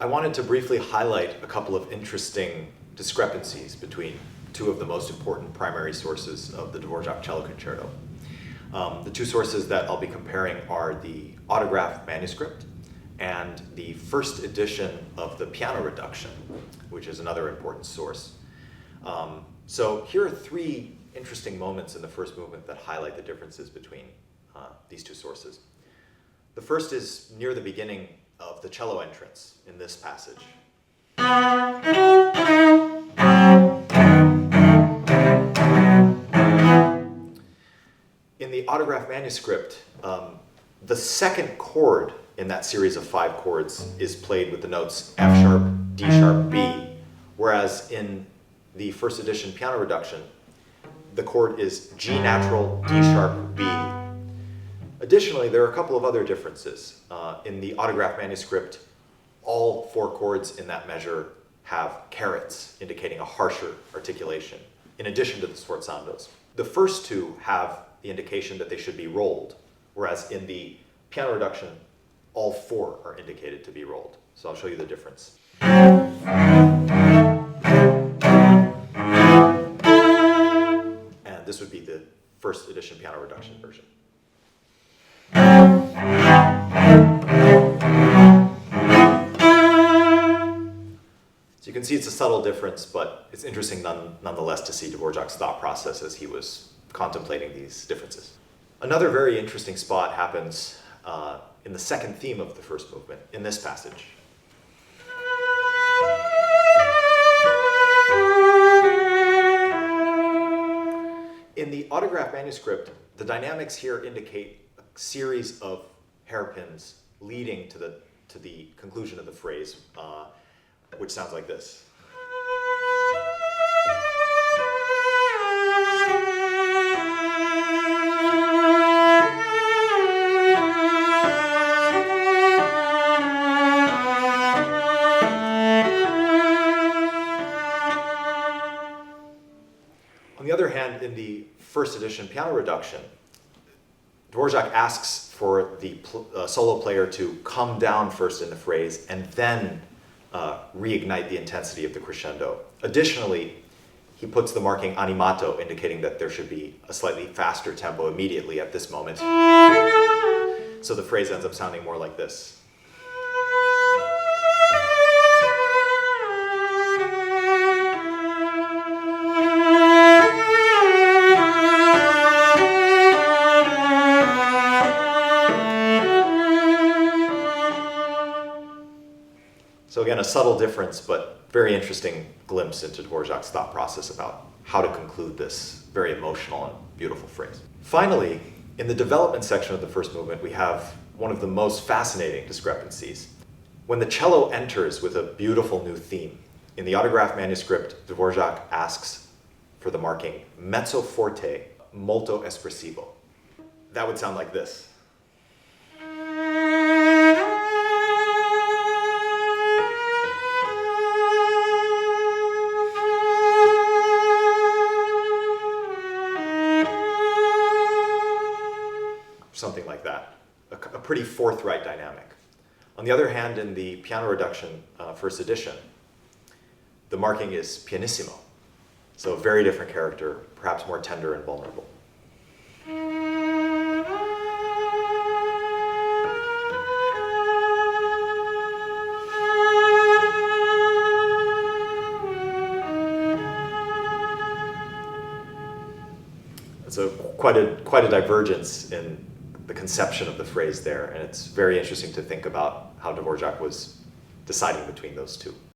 I wanted to briefly highlight a couple of interesting discrepancies between two of the most important primary sources of the Dvořák Cello Concerto. The two sources that I'll be comparing are the autograph manuscript and the first edition of the piano reduction, which is another important source. So here are three interesting moments in the first movement that highlight the differences between these two sources. The first is near the beginning of the cello entrance in this passage. In the autograph manuscript, the second chord in that series of 5 chords is played with the notes F sharp, D sharp, B, whereas in the first edition piano reduction, the chord is G natural, D sharp, B. Additionally, there are a couple of other differences. In the autograph manuscript, all 4 chords in that measure have carets, indicating a harsher articulation, in addition to the sforzandos. The first 2 have the indication that they should be rolled, whereas in the piano reduction, all 4 are indicated to be rolled. So I'll show you the difference. And this would be the first edition piano reduction version. So you can see it's a subtle difference, but it's interesting nonetheless to see Dvořák's thought process as he was contemplating these differences. Another very interesting spot happens in the second theme of the first movement, in this passage. In the autograph manuscript, the dynamics here indicate a series of hairpins leading to the conclusion of the phrase, which sounds like this. On the other hand, in the first edition piano reduction, Dvořák asks for the solo player to come down first in the phrase and then reignite the intensity of the crescendo. Additionally, he puts the marking animato, indicating that there should be a slightly faster tempo immediately at this moment. So the phrase ends up sounding more like this. So again, a subtle difference, but very interesting glimpse into Dvořák's thought process about how to conclude this very emotional and beautiful phrase. Finally, in the development section of the first movement, we have one of the most fascinating discrepancies. When the cello enters with a beautiful new theme, in the autograph manuscript, Dvořák asks for the marking mezzo forte, molto espressivo. That would sound like this. Something like that, a pretty forthright dynamic. On the other hand, in the piano reduction first edition, the marking is pianissimo, so a very different character, perhaps more tender and vulnerable. So quite a divergence in the conception of the phrase there, and it's very interesting to think about how Dvořák was deciding between those two.